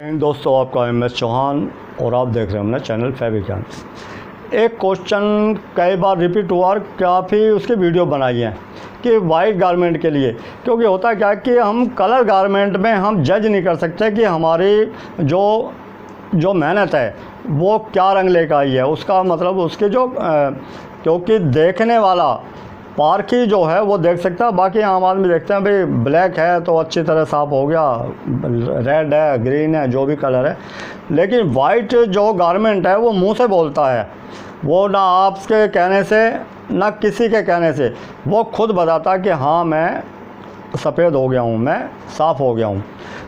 दोस्तों, आपका MS चौहान और आप देख रहे हैं अपना चैनल फैब्रिक। एक क्वेश्चन कई बार रिपीट हुआ और काफ़ी उसकी वीडियो बनाई है कि वाइट गारमेंट के लिए, क्योंकि होता क्या है कि हम कलर गारमेंट में हम जज नहीं कर सकते कि हमारी जो मेहनत है वो क्या रंग लेकर आई है। उसका मतलब उसके क्योंकि देखने वाला पारखी जो है वो देख सकता है, बाकी आम आदमी देखते हैं भाई ब्लैक है तो अच्छी तरह साफ़ हो गया, रेड है, ग्रीन है, जो भी कलर है। लेकिन वाइट जो गारमेंट है वो मुंह से बोलता है, वो ना आपके कहने से ना किसी के कहने से, वो खुद बताता है कि हाँ मैं सफ़ेद हो गया हूँ, मैं साफ़ हो गया हूँ।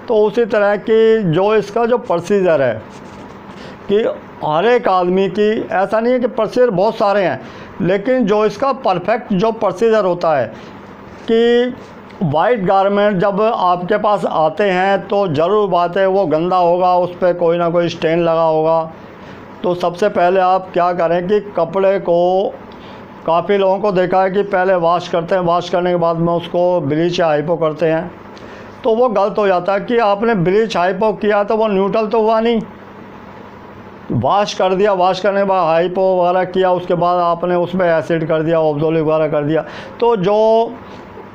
तो उसी तरह की जो इसका जो प्रोसीजर है कि हर एक आदमी की, ऐसा नहीं है कि प्रोसीजर बहुत सारे हैं, लेकिन जो इसका परफेक्ट जो प्रोसीजर होता है कि वाइट गारमेंट जब आपके पास आते हैं तो ज़रूर बात है वो गंदा होगा, उस पर कोई ना कोई स्टेन लगा होगा। तो सबसे पहले आप क्या करें कि कपड़े को, काफ़ी लोगों को देखा है कि पहले वॉश करते हैं, वॉश करने के बाद में उसको ब्लीच या हाइपो करते हैं, तो वो गलत हो जाता है कि आपने ब्लीच हाइपो किया तो वो न्यूट्रल तो हुआ नहीं। वॉश कर दिया, वॉश करने के बाद हाइपो वगैरह किया, उसके बाद आपने उसमें एसिड कर दिया, ऑब्जोलिक वगैरह कर दिया, तो जो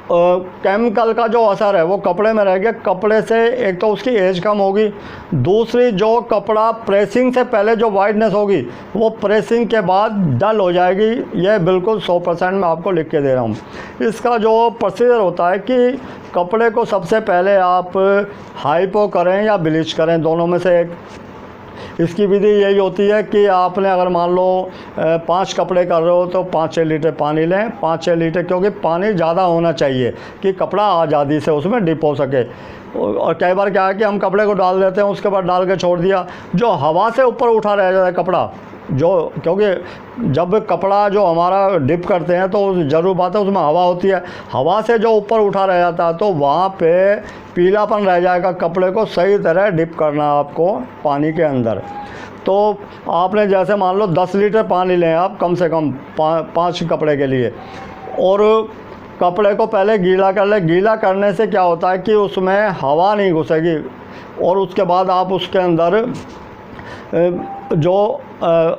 केमिकल का जो असर है वो कपड़े में रह गया। कपड़े से एक तो उसकी एज कम होगी, दूसरी जो कपड़ा प्रेसिंग से पहले जो वाइटनेस होगी वो प्रेसिंग के बाद डल हो जाएगी। यह बिल्कुल 100% मैं आपको लिख के दे रहा हूँ। इसका जो प्रोसीजर होता है कि कपड़े को सबसे पहले आप हाइपो करें या ब्लीच करें, दोनों में से एक। इसकी विधि यही होती है कि आपने अगर मान लो 5 कपड़े कर रहे हो तो 5-6 लीटर पानी लें, 5-6 लीटर, क्योंकि पानी ज़्यादा होना चाहिए कि कपड़ा आज़ादी से उसमें डिप हो सके। और कई बार क्या है कि हम कपड़े को डाल देते हैं, उसके बाद डाल के छोड़ दिया, जो हवा से ऊपर उठा रह जाता है कपड़ा, क्योंकि जब कपड़ा जो हमारा डिप करते हैं तो ज़रूर बात है उसमें हवा होती है, हवा से जो ऊपर उठा रह जाता है तो वहाँ पे पीलापन रह जाएगा। कपड़े को सही तरह डिप करना आपको पानी के अंदर। तो आपने जैसे मान लो 10 लीटर पानी लें आप कम से कम 5 कपड़े के लिए, और कपड़े को पहले गीला कर लें। गीला करने से क्या होता है कि उसमें हवा नहीं घुसेगी, और उसके बाद आप उसके अंदर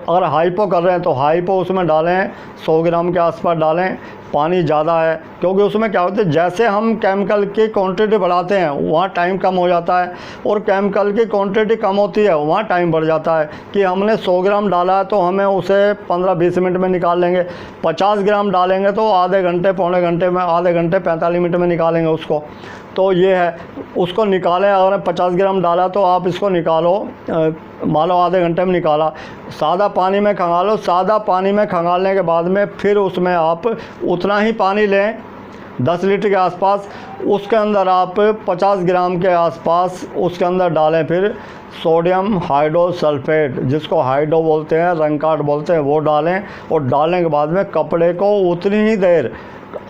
अगर हाइपो कर रहे हैं तो हाइपो उसमें डालें, 100 ग्राम के आसपास डालें। पानी ज़्यादा है क्योंकि उसमें क्या होता है, जैसे हम केमिकल की क्वांटिटी बढ़ाते हैं वहाँ टाइम कम हो जाता है, और केमिकल की क्वांटिटी कम होती है वहाँ टाइम बढ़ जाता है। कि हमने 100 ग्राम डाला है तो हमें उसे 15-20 मिनट में निकाल लेंगे, 50 ग्राम डालेंगे तो आधे घंटे, पौने घंटे में, आधे घंटे 45 मिनट में निकालेंगे उसको। तो ये है, उसको निकालें। अगर 50 ग्राम डाला तो आप इसको निकालो, मान लो आधे घंटे में निकाला, सादा पानी में खंगालो। सादा पानी में खंगालने के बाद में फिर उसमें आप उतना ही पानी लें, 10 लीटर के आसपास। उसके अंदर आप 50 ग्राम के आसपास उसके अंदर डालें फिर सोडियम हाइड्रोसल्फेट, जिसको हाइड्रो बोलते हैं, रंगकाट बोलते हैं, वो डालें। और डालने के बाद में कपड़े को उतनी ही देर,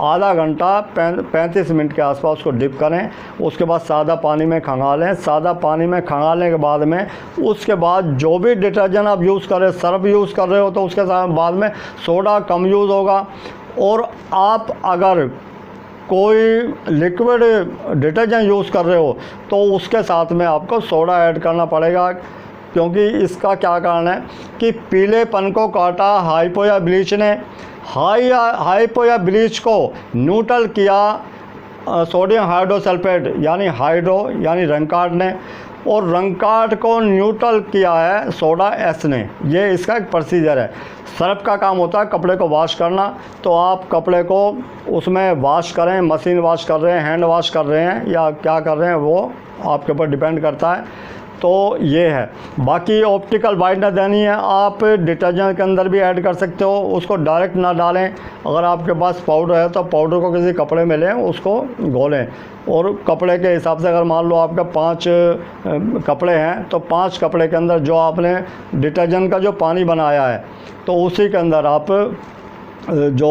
आधा घंटा 35 मिनट के आसपास उसको डिप करें। उसके बाद सादा पानी में खंगालें। सादा पानी में खंगालने के बाद में उसके बाद जो भी डिटर्जेंट आप यूज़ कर रहे, सर्फ यूज़ कर रहे हो तो उसके साथ बाद में सोडा कम यूज़ होगा। और आप अगर कोई लिक्विड डिटर्जेंट यूज़ कर रहे हो तो उसके साथ में आपको सोडा ऐड करना पड़ेगा, क्योंकि इसका क्या कारण है कि पीलेपन को काटा हाइपो या ब्लीच ने। हाइपो या ब्लीच को न्यूट्रल किया सोडियम हाइड्रोसल्फेट यानी हाइड्रो यानी रंगकाट ने, और रंगकाट को न्यूट्रल किया है सोडा एस ने। ये इसका एक प्रोसीजर है। सर्फ का काम होता है कपड़े को वॉश करना, तो आप कपड़े को उसमें वॉश करें, मशीन वॉश कर रहे हैं, हैंड वॉश कर रहे हैं या क्या कर रहे हैं वो आपके ऊपर डिपेंड करता है। तो ये है। बाकी ऑप्टिकल वाइटनर देनी है, आप डिटर्जेंट के अंदर भी ऐड कर सकते हो, उसको डायरेक्ट ना डालें। अगर आपके पास पाउडर है तो पाउडर को किसी कपड़े में लें, उसको घोलें, और कपड़े के हिसाब से अगर मान लो आपका 5 कपड़े हैं तो 5 कपड़े के अंदर जो आपने डिटर्जेंट का जो पानी बनाया है तो उसी के अंदर आप जो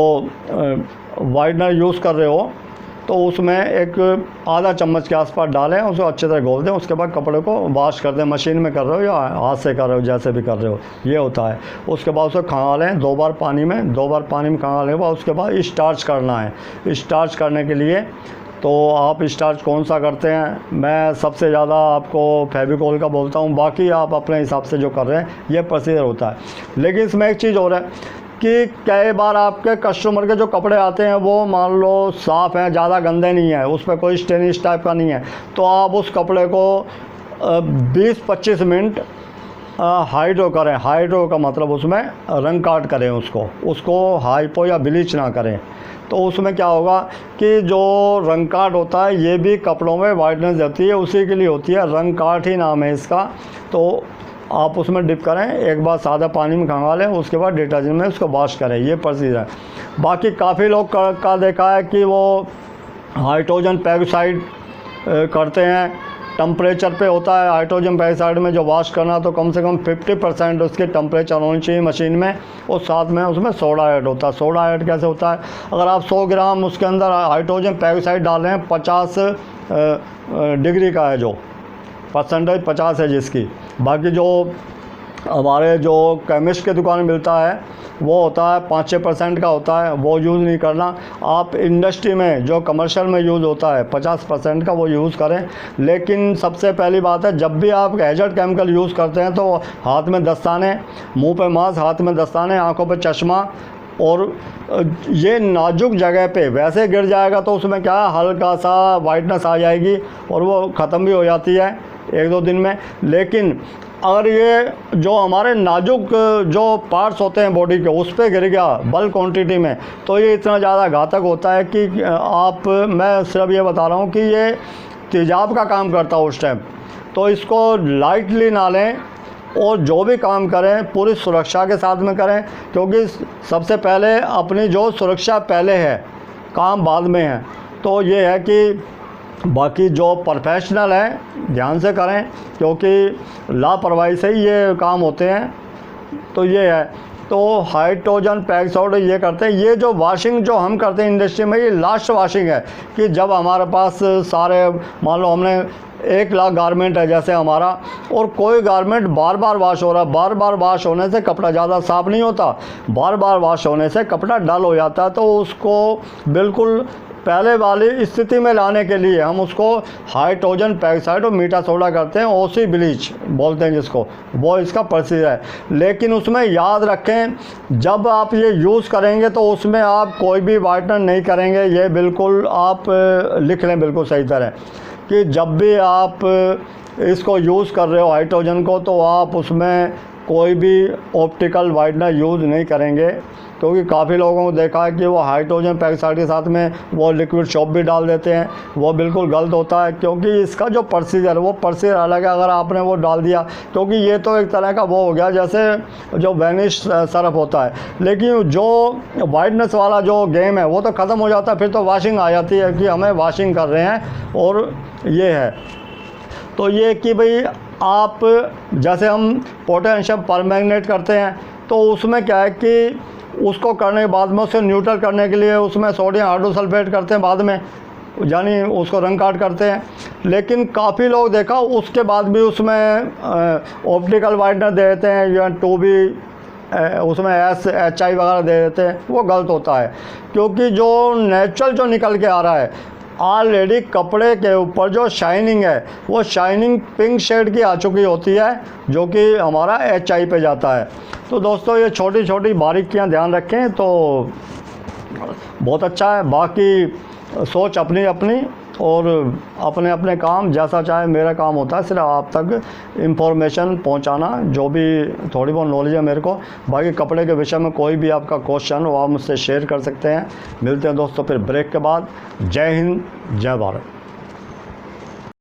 वाइटनर यूज़ कर रहे हो तो उसमें एक आधा चम्मच के आसपास डालें, उसको अच्छी तरह घोल दें। उसके बाद कपड़े को वॉश कर दें, मशीन में कर रहे हो या हाथ से कर रहे हो, जैसे भी कर रहे हो, ये होता है। उसके बाद उसको खंगालें 2 बार पानी में, 2 बार पानी में खंगालने के बाद उसके बाद स्टार्च करना है। स्टार्च करने के लिए तो आप स्टार्च कौन सा करते हैं? मैं सबसे ज़्यादा आपको फेविकोल का बोलता हूँ, बाकी आप अपने हिसाब से जो कर रहे हैं ये प्रोसीजर होता है। लेकिन इसमें एक चीज़ और है कि कई बार आपके कस्टमर के जो कपड़े आते हैं वो मान लो साफ़ हैं, ज़्यादा गंदे नहीं हैं, उस पर कोई स्टेनिश टाइप का नहीं है, तो आप उस कपड़े को 20-25 मिनट हाइड्रो करें। हाइड्रो का मतलब उसमें रंग काट करें, उसको हाइपो या ब्लीच ना करें। तो उसमें क्या होगा कि जो रंग काट होता है ये भी कपड़ों में वाइटनेस देती है, उसी के लिए होती है, रंग काट ही नाम है इसका। तो आप उसमें डिप करें, एक बार सादा पानी में खंगा लें, उसके बाद डिटर्जेंट में उसको वॉश करें, ये प्रोसीजर है। बाकी काफ़ी लोग का देखा है कि वो हाइड्रोजन पेरोक्साइड करते हैं, टेम्परेचर पे होता है हाइड्रोजन पेरोक्साइड में जो वॉश करना, तो कम से कम 50% उसके टेम्परेचर होनी चाहिए मशीन में, और साथ में उसमें सोडा ऐड होता है। सोडा ऐड कैसे होता है? अगर आप 100 ग्राम उसके अंदर हाइड्रोजन पेरोक्साइड डाल रहे हैं, 50 डिग्री का है जो परसेंटेज 50 है जिसकी, बाकी जो हमारे जो केमिस्ट के दुकान में मिलता है वो होता है 5-6% का होता है, वो यूज़ नहीं करना। आप इंडस्ट्री में जो कमर्शियल में यूज़ होता है 50% का वो यूज़ करें। लेकिन सबसे पहली बात है, जब भी आप हैज़र्ड केमिकल यूज़ करते हैं तो हाथ में दस्ताने, मुंह पे मास्क, हाथ में दस्ताने, आंखों पे चश्मा, और ये नाजुक जगह पे वैसे गिर जाएगा तो उसमें क्या है, हल्का सा वाइटनेस आ जाएगी और वो ख़त्म भी हो जाती है 1-2 दिन में। लेकिन अगर ये जो हमारे नाजुक जो पार्ट्स होते हैं बॉडी के उस पर गिर गया बल्क क्वांटिटी में, तो ये इतना ज़्यादा घातक होता है कि मैं सिर्फ ये बता रहा हूँ कि ये तेजाब का काम करता है उस टाइम। तो इसको लाइटली ना लें और जो भी काम करें पूरी सुरक्षा के साथ में करें, क्योंकि सबसे पहले अपनी जो सुरक्षा पहले है, काम बाद में है। तो ये है कि बाकी जो प्रोफेशनल हैं ध्यान से करें, क्योंकि लापरवाही से ही ये काम होते हैं। तो ये है, तो हाइड्रोजन पेरोक्साइड ये करते हैं। ये जो वॉशिंग जो हम करते हैं इंडस्ट्री में, ये लास्ट वॉशिंग है कि जब हमारे पास सारे, मान लो हमने 1 लाख गारमेंट है जैसे हमारा, और कोई गारमेंट बार बार वॉश हो रहा है, बार बार वॉश होने से कपड़ा ज़्यादा साफ़ नहीं होता, बार बार वॉश होने से कपड़ा डल हो जाता है। तो उसको बिल्कुल पहले वाली स्थिति में लाने के लिए हम उसको हाइड्रोजन पेरोक्साइड और मीठा सोडा करते हैं, ओसी ब्लीच बोलते हैं जिसको, वो इसका प्रोसीजर है। लेकिन उसमें याद रखें, जब आप ये यूज़ करेंगे तो उसमें आप कोई भी वाइटनर नहीं करेंगे, ये बिल्कुल आप लिख लें बिल्कुल सही तरह कि जब भी आप इसको यूज़ कर रहे हो हाइड्रोजन को, तो आप उसमें कोई भी ऑप्टिकल वाइटनर यूज़ नहीं करेंगे। क्योंकि काफ़ी लोगों को देखा है कि वो हाइड्रोजन पेरोक्साइड के साथ में वो लिक्विड सोप भी डाल देते हैं, वो बिल्कुल गलत होता है। क्योंकि इसका जो प्रोसीजर है वो प्रोसीजर अलग है। अगर आपने वो डाल दिया, क्योंकि ये तो एक तरह का वो हो गया जैसे जो वैनिश सरफ होता है, लेकिन जो वाइटनेस वाला जो गेम है वो तो ख़त्म हो जाता है, फिर तो वॉशिंग आ जाती है कि हमें वॉशिंग कर रहे हैं। और ये है, तो ये कि भाई आप जैसे हम पोटेशियम परमैंगनेट करते हैं, तो उसमें क्या है कि उसको करने के बाद में उसे न्यूट्रल करने के लिए उसमें सोडियम हाइड्रोसल्फेट करते हैं बाद में, यानी उसको रंग काट करते हैं। लेकिन काफ़ी लोग देखा उसके बाद भी उसमें ऑप्टिकल वाइटनर दे देते हैं या 2B उसमें HI वगैरह दे देते हैं, वो गलत होता है। क्योंकि जो नेचुरल जो निकल के आ रहा है ऑलरेडी कपड़े के ऊपर जो शाइनिंग है वो शाइनिंग पिंक शेड की आ चुकी होती है, जो कि हमारा HI पे जाता है। तो दोस्तों ये छोटी छोटी बारीकियां ध्यान रखें तो बहुत अच्छा है। बाकी सोच अपनी अपनी और अपने अपने काम जैसा चाहे। मेरा काम होता है सिर्फ आप तक इंफॉर्मेशन पहुंचाना, जो भी थोड़ी बहुत नॉलेज है मेरे को। बाकी कपड़े के विषय में कोई भी आपका क्वेश्चन हो आप मुझसे शेयर कर सकते हैं। मिलते हैं दोस्तों फिर ब्रेक के बाद। जय हिंद, जय भारत।